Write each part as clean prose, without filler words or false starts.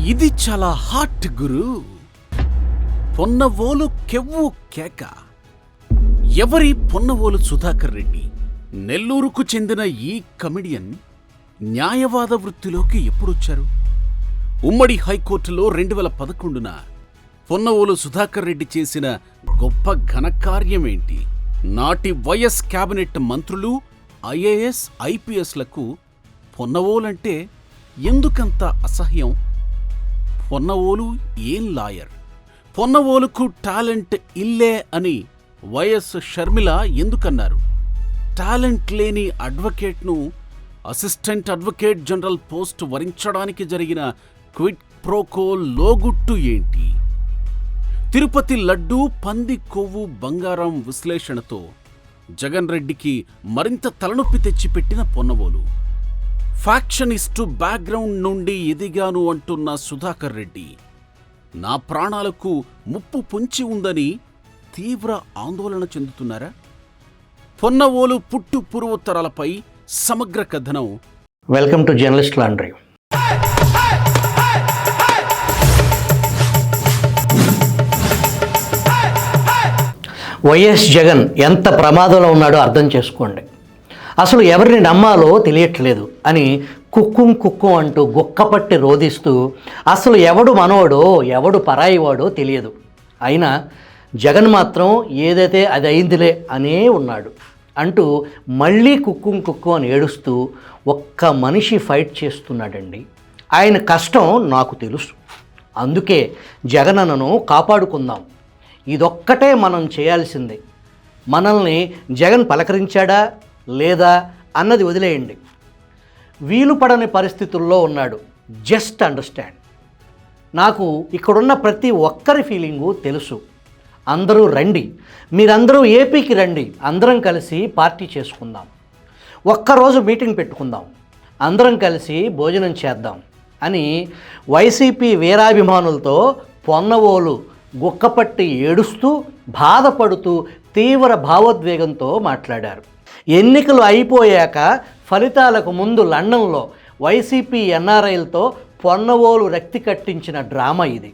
ఇది చాలా హాట్ గురు. పొన్నవోలు కెవ్వు కేక. ఎవరి పొన్నవోలు సుధాకర్ రెడ్డి? నెల్లూరుకు చెందిన ఈ కమెడియన్ న్యాయవాద వృత్తిలోకి ఎప్పుడొచ్చారు? ఉమ్మడి హైకోర్టులో 2011న పొన్నవోలు సుధాకర్ రెడ్డి చేసిన గొప్ప ఘనకార్యమేంటి? నాటి వైఎస్ కేబినెట్ మంత్రులు, ఐఏఎస్, ఐపీఎస్లకు పొన్నవోలంటే ఎందుకంత అసహ్యం? పొన్నవోలు ఏం లాయర్? పొన్నవోలుకు టాలెంట్ ఇల్లే అని వైఎస్ షర్మిల ఎందుకన్నారు? టాలెంట్ లేని అడ్వకేట్ను అసిస్టెంట్ అడ్వకేట్ జనరల్ పోస్ట్ వరించడానికి జరిగిన క్విడ్ ప్రోకో లోగుట్టు ఏంటి? తిరుపతి లడ్డూ, పంది కొవ్వు, బంగారం విశ్లేషణతో జగన్ రెడ్డికి మరింత తలనొప్పి తెచ్చిపెట్టిన పొన్నవోలు. ఫ్యాక్షనిస్టు బ్యాక్గ్రౌండ్ నుండి ఎదిగాను అంటున్న సుధాకర్ రెడ్డి నా ప్రాణాలకు ముప్పు పొంచి ఉందని తీవ్ర ఆందోళన చెందుతున్నారా? పొన్నవోలు పుట్టు పూర్వోత్తరాలపై సమగ్ర కథనం. Welcome to journalist laundry. YS Jagan ఎంత ప్రమాదంలో ఉన్నాడో అర్థం చేసుకోండి. అసలు ఎవరిని నమ్మాలో తెలియట్లేదు అని కుక్కుం అంటూ గుక్కపట్టి రోధిస్తూ అసలు ఎవడు మనోడో ఎవడు పరాయివాడో తెలియదు. అయినా జగన్ మాత్రం ఏదైతే అది అయిందిలే అనే ఉన్నాడు అంటూ మళ్ళీ కుక్కుం అని ఏడుస్తూ ఒక్క మనిషి ఫైట్ చేస్తున్నాడండి. ఆయన కష్టం నాకు తెలుసు. అందుకే జగనన్నను కాపాడుకుందాం. ఇదొక్కటే మనం చేయాల్సిందే. మనల్ని జగన్ పలకరించాడా లేదా అన్నది వదిలేయండి. వీలు పడని పరిస్థితుల్లో ఉన్నాడు. Just understand. నాకు ఇక్కడున్న ప్రతి ఒక్కరి ఫీలింగు తెలుసు. అందరూ రండి, మీరందరూ ఏపీకి రండి, అందరం కలిసి పార్టీ చేసుకుందాం, ఒక్కరోజు మీటింగ్ పెట్టుకుందాం, అందరం కలిసి భోజనం చేద్దాం అని వైసీపీ వీరాభిమానులతో పొన్నవోలు గుక్కపట్టి ఏడుస్తూ బాధపడుతూ తీవ్ర భావోద్వేగంతో మాట్లాడారు. ఎన్నికలు అయిపోయాక ఫలితాలకు ముందు లండన్లో వైసీపీ ఎన్ఆర్ఐలతో పొన్నవోలు రక్తి కట్టించిన డ్రామా ఇది.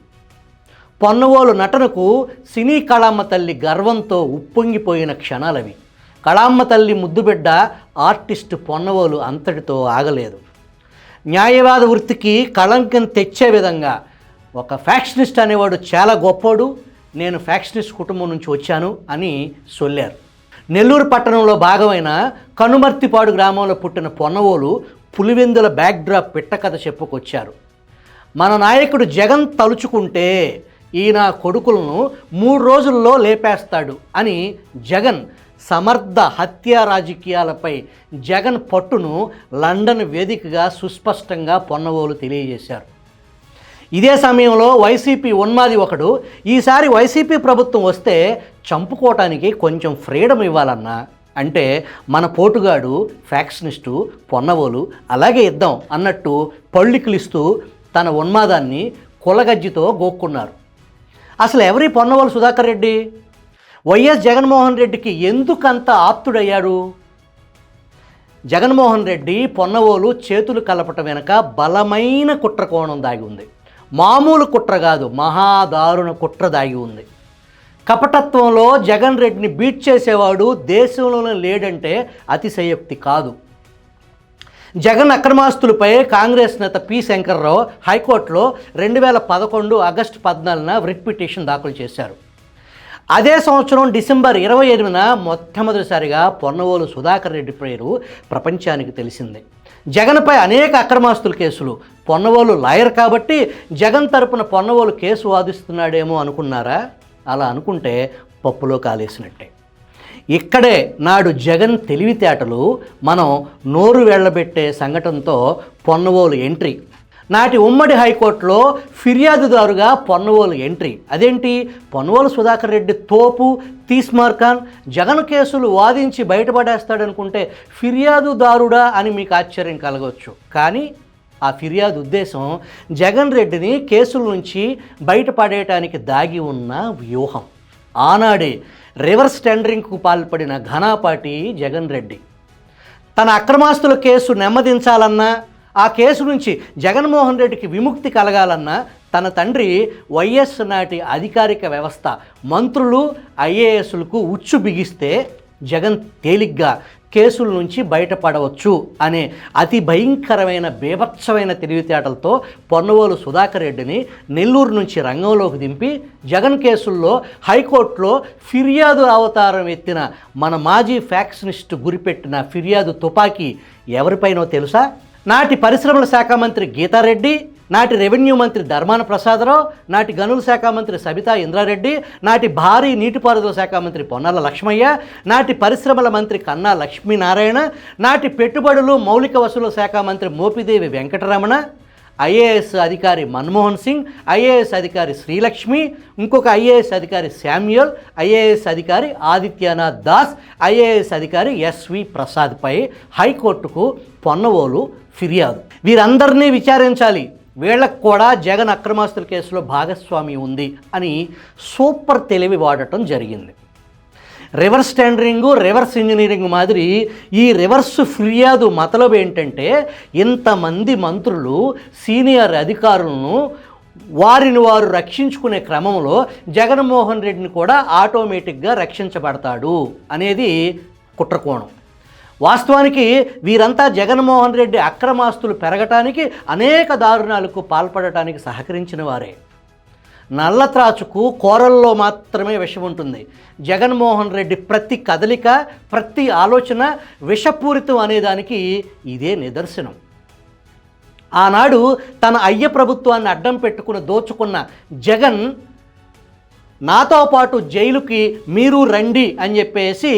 పొన్నవోలు నటనకు సినీ కళామ్మ తల్లి గర్వంతో ఉప్పొంగిపోయిన క్షణాలవి. కళామ్మ తల్లి ముద్దుబిడ్డ ఆర్టిస్ట్ పొన్నవోలు అంతటితో ఆగలేదు. న్యాయవాద వృత్తికి కళంకం తెచ్చే విధంగా ఒక ఫ్యాక్షనిస్ట్ అనేవాడు చాలా గొప్పోడు, నేను ఫ్యాక్షనిస్ట్ కుటుంబం నుంచి వచ్చాను అని సొల్లారు. నెల్లూరు పట్టణంలో భాగమైన కనుమర్తిపాడు గ్రామంలో పుట్టిన పొన్నవోలు పులివెందుల బ్యాక్డ్రాప్ పిట్టకథ చెప్పుకొచ్చారు. మన నాయకుడు జగన్ తలుచుకుంటే ఈయన కొడుకులను 3 రోజుల్లో లేపేస్తాడు అని జగన్ సమర్థ హత్యా రాజకీయాలపై జగన్ పట్టును లండన్ వేదికగా సుస్పష్టంగా పొన్నవోలు తెలియజేశారు. ఇదే సమయంలో వైసీపీ ఉన్మాది ఒకడు ఈసారి వైసీపీ ప్రభుత్వం వస్తే చంపుకోవటానికి కొంచెం ఫ్రీడమ్ ఇవ్వాలన్నా అంటే మన పోటుగాడు ఫ్యాక్షనిస్టు పొన్నవోలు అలాగే ఇద్దాం అన్నట్టు పళ్ళికిలిస్తూ తన ఉన్మాదాన్ని కులగజ్జితో గోక్కున్నారు. అసలు ఎవరి పొన్నవోలు సుధాకర్ రెడ్డి? వైఎస్ జగన్మోహన్ రెడ్డికి ఎందుకంత ఆప్తుడయ్యాడు? జగన్మోహన్ రెడ్డి పొన్నవోలు చేతులు కలపటం వెనక బలమైన కుట్ర కోణం దాగి ఉంది. మామూలు కుట్ర కాదు, మహాదారుణ కుట్ర దాగి ఉంది. కపటత్వంలో జగన్ రెడ్డిని బీట్ చేసేవాడు దేశంలోనే లేడంటే అతిశయోక్తి కాదు. జగన్ అక్రమాస్తులపై కాంగ్రెస్ నేత పి శంకర్రావు హైకోర్టులో 2011 ఆగస్టు 14న రిట్ పిటిషన్ దాఖలు చేశారు. అదే సంవత్సరం డిసెంబర్ 28న మొట్టమొదటిసారిగా పొన్నవోలు సుధాకర్ రెడ్డి పేరు ప్రపంచానికి తెలిసింది. జగన్పై అనేక అక్రమాస్తుల కేసులు. పొన్నవోలు లాయర్ కాబట్టి జగన్ తరపున పొన్నవోలు కేసు వాదిస్తున్నాడేమో అనుకున్నారా? అలా అనుకుంటే పప్పులో కాలేసినట్టే. ఇక్కడే నాడు జగన్ తెలివితేటలు మనం నోరు వెళ్ళబెట్టే సంఘటనతో పొన్నవోలు ఎంట్రీ. నాటి ఉమ్మడి హైకోర్టులో ఫిర్యాదుదారుగా పొన్నవోలు ఎంట్రీ. అదేంటి? పొన్నవోలు సుధాకర్ రెడ్డి తోపు, తీస్మార్ఖాన్ జగన్ కేసులు వాదించి బయటపడేస్తాడనుకుంటే ఫిర్యాదుదారుడా అని మీకు ఆశ్చర్యం కలగవచ్చు. కానీ ఆ ఫిర్యాదు ఉద్దేశం జగన్ రెడ్డిని కేసుల నుంచి బయటపడేయటానికి దాగి ఉన్న వ్యూహం. ఆనాడే రివర్స్ టెండరింగ్కు పాల్పడిన ఘనాపాటి జగన్ రెడ్డి తన అక్రమాస్తుల కేసు నెమ్మదించాలన్నా ఆ కేసు నుంచి జగన్మోహన్ రెడ్డికి విముక్తి కలగాలన్నా తన తండ్రి వైఎస్ నాటి అధికారిక వ్యవస్థ మంత్రులు ఐఏఎస్లకు ఉచ్చు బిగిస్తే జగన్ తేలిగ్గా కేసుల నుంచి బయటపడవచ్చు అనే అతి భయంకరమైన బీభత్సమైన తెలివితేటలతో పొన్నవోలు సుధాకర్ రెడ్డిని నెల్లూరు నుంచి రంగంలోకి దింపి జగన్ కేసుల్లో హైకోర్టులో ఫిర్యాదు అవతారం ఎత్తిన మన మాజీ ఫ్యాక్షనిస్ట్ గురిపెట్టిన ఫిర్యాదు తుపాకీ ఎవరిపైనో తెలుసా? నాటి పరిశ్రమల శాఖ మంత్రి గీతారెడ్డి, నాటి రెవెన్యూ మంత్రి ధర్మాన ప్రసాదరావు, నాటి గనుల శాఖ మంత్రి సబితా ఇంద్రారెడ్డి, నాటి భారీ నీటిపారుదల శాఖ మంత్రి పొన్నాల లక్ష్మయ్య, నాటి పరిశ్రమల మంత్రి కన్నా లక్ష్మీనారాయణ, నాటి పెట్టుబడులు మౌలిక వసూలు శాఖ మంత్రి మోపిదేవి వెంకటరమణ, ఐఏఎస్ అధికారి మన్మోహన్ సింగ్, ఐఏఎస్ అధికారి శ్రీలక్ష్మి, ఇంకొక ఐఏఎస్ అధికారి శామ్యూల్, ఐఏఎస్ అధికారి ఆదిత్యనాథ్ దాస్, ఐఏఎస్ అధికారి ఎస్వి ప్రసాద్పై హైకోర్టుకు పొన్నవోలు ఫిర్యాదు. వీరందరినీ విచారించాలి, వీళ్ళకు కూడా జగన్ అక్రమాస్తుల కేసులో భాగస్వామి ఉంది అని సూపర్ తెలివి వాడటం జరిగింది. రివర్స్ టెండరింగు, రివర్స్ ఇంజనీరింగ్ మాదిరి ఈ రివర్స్ ఫిర్యాదు మతలబు ఏంటంటే ఇంతమంది మంత్రులు సీనియర్ అధికారులను వారిని వారు రక్షించుకునే క్రమంలో జగన్మోహన్ రెడ్డిని కూడా ఆటోమేటిక్గా రక్షించబడతాడు అనేది కుట్రకోణం. వాస్తవానికి వీరంతా జగన్మోహన్ రెడ్డి అక్రమాస్తులు పెరగటానికి అనేక దారుణాలకు పాల్పడటానికి సహకరించిన వారే. నల్లత్రాచుకు కూరల్లో మాత్రమే విషం ఉంటుంది. జగన్మోహన్ రెడ్డి ప్రతి కదలిక, ప్రతి ఆలోచన విషపూరితం అనేదానికి ఇదే నిదర్శనం. ఆనాడు తన అయ్య ప్రభుత్వాన్ని అడ్డం పెట్టుకుని దోచుకున్న జగన్ నాతో పాటు జైలుకి మీరు రండి అని చెప్పేసి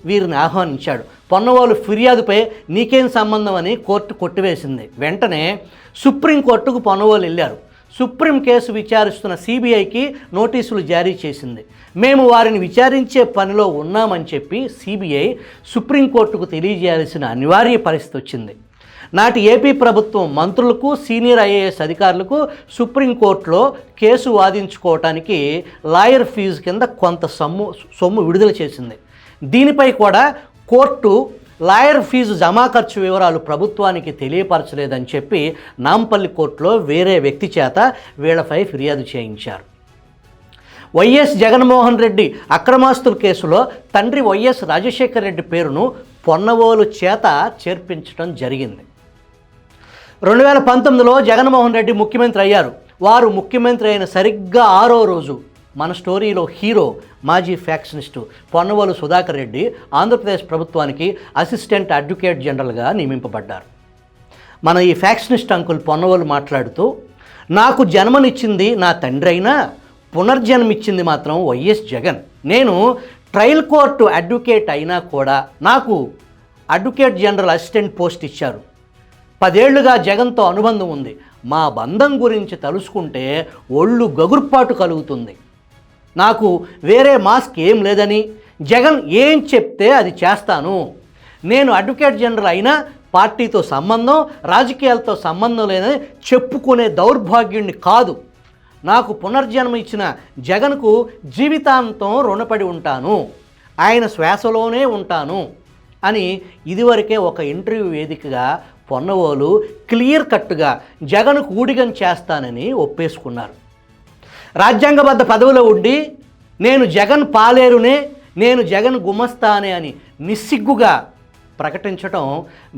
వీరిని ఆహ్వానించాడు. పొన్నవోలు ఫిర్యాదుపై నీకేం సంబంధం అని కోర్టు కొట్టివేసింది. వెంటనే సుప్రీంకోర్టుకు పొన్నవోలు వెళ్ళారు. సుప్రీం కేసు విచారిస్తున్న సిబిఐకి నోటీసులు జారీ చేసింది. మేము వారిని విచారించే పనిలో ఉన్నామని చెప్పి సిబిఐ సుప్రీంకోర్టుకు తెలియజేయాల్సిన అనివార్య పరిస్థితి వచ్చింది. నాటి ఏపీ ప్రభుత్వం మంత్రులకు, సీనియర్ ఐఏఎస్ అధికారులకు సుప్రీంకోర్టులో కేసు వాదించుకోవటానికి లాయర్ ఫీజు కింద కొంత సొమ్ము విడుదల చేసింది. దీనిపై కూడా కోర్టు లాయర్ ఫీజు జమా ఖర్చు వివరాలు ప్రభుత్వానికి తెలియపరచలేదని చెప్పి నాంపల్లి కోర్టులో వేరే వ్యక్తి చేత వీళ్లపై ఫిర్యాదు చేయించారు. వైఎస్ జగన్మోహన్ రెడ్డి అక్రమాస్తుల కేసులో తండ్రి వైఎస్ రాజశేఖర రెడ్డి పేరును పొన్నవోలు చేత చేర్పించడం జరిగింది. 2019లో జగన్మోహన్ రెడ్డి ముఖ్యమంత్రి అయ్యారు. వారు ముఖ్యమంత్రి అయిన సరిగ్గా 6వ రోజు మన స్టోరీలో హీరో మాజీ ఫ్యాక్షనిస్టు పొన్నవోలు సుధాకర్ రెడ్డి ఆంధ్రప్రదేశ్ ప్రభుత్వానికి అసిస్టెంట్ అడ్వకేట్ జనరల్గా నియమింపబడ్డారు. మన ఈ ఫ్యాక్షనిస్ట్ అంకుల్ పొన్నవోలు మాట్లాడుతూ, నాకు జన్మనిచ్చింది నా తండ్రి అయినా పునర్జన్మిచ్చింది మాత్రం వైఎస్ జగన్. నేను ట్రయల్ కోర్టు అడ్వకేట్ అయినా కూడా నాకు అడ్వకేట్ జనరల్ అసిస్టెంట్ పోస్ట్ ఇచ్చారు. 10 ఏళ్లుగా జగన్తో అనుబంధం ఉంది. మా బంధం గురించి తలుసుకుంటే ఒళ్ళు గగుర్పాటు కలుగుతుంది. నాకు వేరే మాస్క్ ఏం లేదని, జగన్ ఏం చెప్తే అది చేస్తాను. నేను అడ్వకేట్ జనరల్ అయినా పార్టీతో సంబంధం, రాజకీయాలతో సంబంధం లేదని చెప్పుకునే దౌర్భాగ్యుణ్ణి కాదు. నాకు పునర్జన్మ ఇచ్చిన జగన్కు జీవితాంతం రుణపడి ఉంటాను, ఆయన శ్వాసలోనే ఉంటాను అని ఇదివరకే ఒక ఇంటర్వ్యూ వేదికగా పొన్నవోలు క్లియర్ కట్టుగా జగన్కు ఊడిగం చేస్తానని ఒప్పేసుకున్నారు. రాజ్యాంగబద్ధ పదవిలో ఉండి నేను జగన్ పాలేరునే, నేను జగన్ గుమస్తానే అని నిస్సిగ్గుగా ప్రకటించటం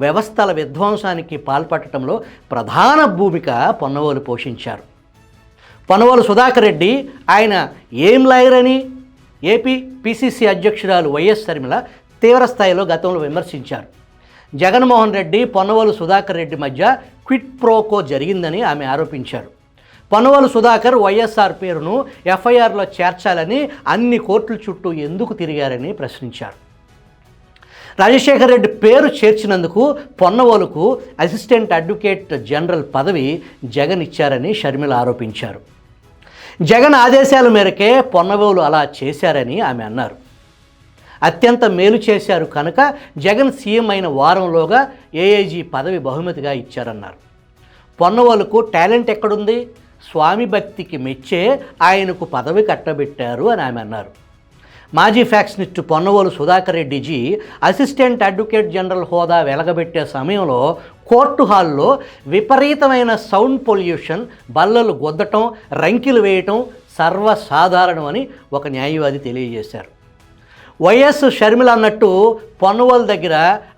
వ్యవస్థల విధ్వంసానికి పాల్పడటంలో ప్రధాన భూమిక పొన్నవోలు పోషించారు. పొన్నవోలు సుధాకర్ రెడ్డి ఆయన ఏం లాయర్ అని ఏపీ పిసిసి అధ్యక్షురాలు వైఎస్ షర్మిల తీవ్రస్థాయిలో గతంలో విమర్శించారు. జగన్మోహన్ రెడ్డి, పొన్నవోలు సుధాకర్ రెడ్డి మధ్య క్విట్ ప్రోకో జరిగిందని ఆమె ఆరోపించారు. పొన్నవోలు సుధాకర్ వైఎస్ఆర్ పేరును ఎఫ్ఐఆర్లో చేర్చాలని అన్ని కోర్టుల చుట్టూ ఎందుకు తిరిగారని ప్రశ్నించారు. రాజశేఖర రెడ్డి పేరు చేర్చినందుకు పొన్నవోలుకు అసిస్టెంట్ అడ్వకేట్ జనరల్ పదవి జగన్ ఇచ్చారని షర్మిల ఆరోపించారు. జగన్ ఆదేశాల మేరకే పొన్నవోలు అలా చేశారని ఆమె అన్నారు. అత్యంత మేలు చేశారు కనుక జగన్ సీఎం అయిన వారంలోగా ఏఐజీ పదవి బహుమతిగా ఇచ్చారన్నారు. పొన్నవోలుకు టాలెంట్ ఎక్కడుంది? స్వామి భక్తికి మెచ్చే ఆయనకు పదవి కట్టబెట్టారు అని ఆమె అన్నారు. మాజీ factionist Ponnavolu Sudhakar రెడ్డిజీ assistant advocate general హోదా వెలగబెట్టే సమయంలో కోర్టు హాల్లో విపరీతమైన సౌండ్ పొల్యూషన్, బల్లలు గుద్దటం, రంకిలు వేయటం సర్వసాధారణమని ఒక న్యాయవాది తెలియజేశారు. వైఎస్ షర్మిల అన్నట్టు పొన్నవోలు దగ్గర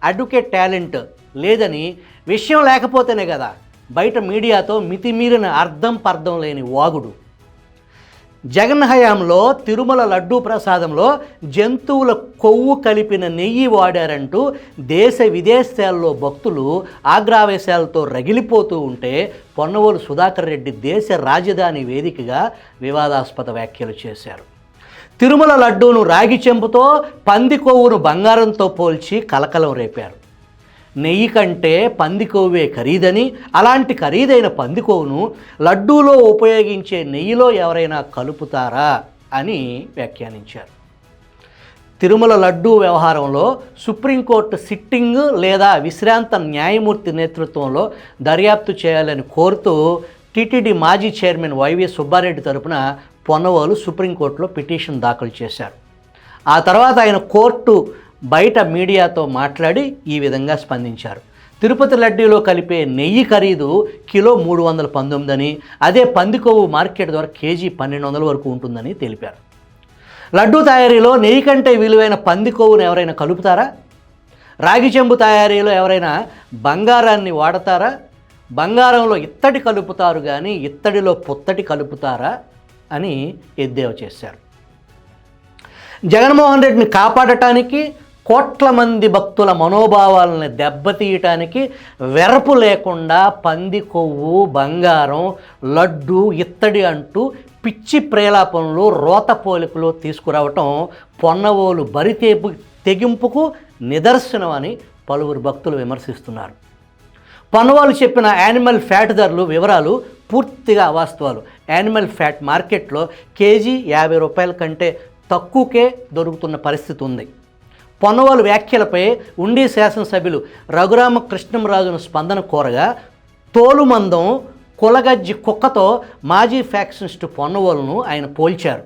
అడ్వకేట్ టాలెంట్ లేదని, విషయం లేకపోతేనే కదా బయట మీడియాతో మితిమీరిన అర్థం పర్థం లేని వాగుడు. జగన్ హయాంలో తిరుమల లడ్డూ ప్రసాదంలో జంతువుల కొవ్వు కలిపిన నెయ్యి వాడారంటూ దేశ విదేశాల్లో భక్తులు ఆగ్రావేశాలతో రగిలిపోతూ ఉంటే పొన్నవోలు సుధాకర్ రెడ్డి దేశ రాజధాని వేదికగా వివాదాస్పద వ్యాఖ్యలు చేశారు. తిరుమల లడ్డూను రాగి చెంబుతో, పంది కొవ్వును బంగారంతో పోల్చి కలకలం రేపారు. నెయ్యి కంటే పంది కొవ్వే ఖరీదని, అలాంటి ఖరీదైన పంది కొవ్వును లడ్డూలో ఉపయోగించే నెయ్యిలో ఎవరైనా కలుపుతారా అని వ్యాఖ్యానించారు. తిరుమల లడ్డూ వ్యవహారంలో సుప్రీంకోర్టు సిట్టింగ్ లేదా విశ్రాంత న్యాయమూర్తి నేతృత్వంలో దర్యాప్తు చేయాలని కోరుతూ టీటీడీ మాజీ చైర్మన్ వైవి సుబ్బారెడ్డి తరపున పొన్నవోలు సుప్రీంకోర్టులో పిటిషన్ దాఖలు చేశారు. ఆ తర్వాత ఆయన కోర్టు బయట మీడియాతో మాట్లాడి ఈ విధంగా స్పందించారు. తిరుపతి లడ్డూలో కలిపే నెయ్యి ఖరీదు కిలో 319 అని, అదే పంది కొవ్వు మార్కెట్ ద్వారా కేజీ 1200 వరకు ఉంటుందని తెలిపారు. లడ్డూ తయారీలో నెయ్యి కంటే విలువైన పంది కొవ్వును ఎవరైనా కలుపుతారా? రాగి చెంబు తయారీలో ఎవరైనా బంగారాన్ని వాడతారా? బంగారంలో ఇత్తడి కలుపుతారు కానీ ఇత్తడిలో పుత్తడి కలుపుతారా అని ఎద్దేవా చేశారు. జగన్మోహన్ రెడ్డిని కాపాడటానికి, కోట్ల మంది భక్తుల మనోభావాలను దెబ్బతీయటానికి వెరపు లేకుండా పంది కొవ్వు, బంగారం, లడ్డు, ఇత్తడి అంటూ పిచ్చి ప్రేలాపనలు, రోత పోలికలు తీసుకురావటం పొన్నవోలు తెగింపుకు నిదర్శనం అని పలువురు భక్తులు విమర్శిస్తున్నారు. పొన్నవోలు చెప్పిన యానిమల్ ఫ్యాట్ ధరలు వివరాలు పూర్తిగా అవాస్తవాలు. యానిమల్ ఫ్యాట్ మార్కెట్లో కేజీ 50 రూపాయల కంటే తక్కువకే దొరుకుతున్న పరిస్థితి ఉంది. పొన్నవోలు వ్యాఖ్యలపై ఉండి శాసనసభ్యులు రఘురామకృష్ణంరాజును స్పందన కోరగా, తోలుమందం కులగజ్జి కుక్కతో మాజీ ఫ్యాక్షనిస్టు పొన్నవోలును ఆయన పోల్చారు.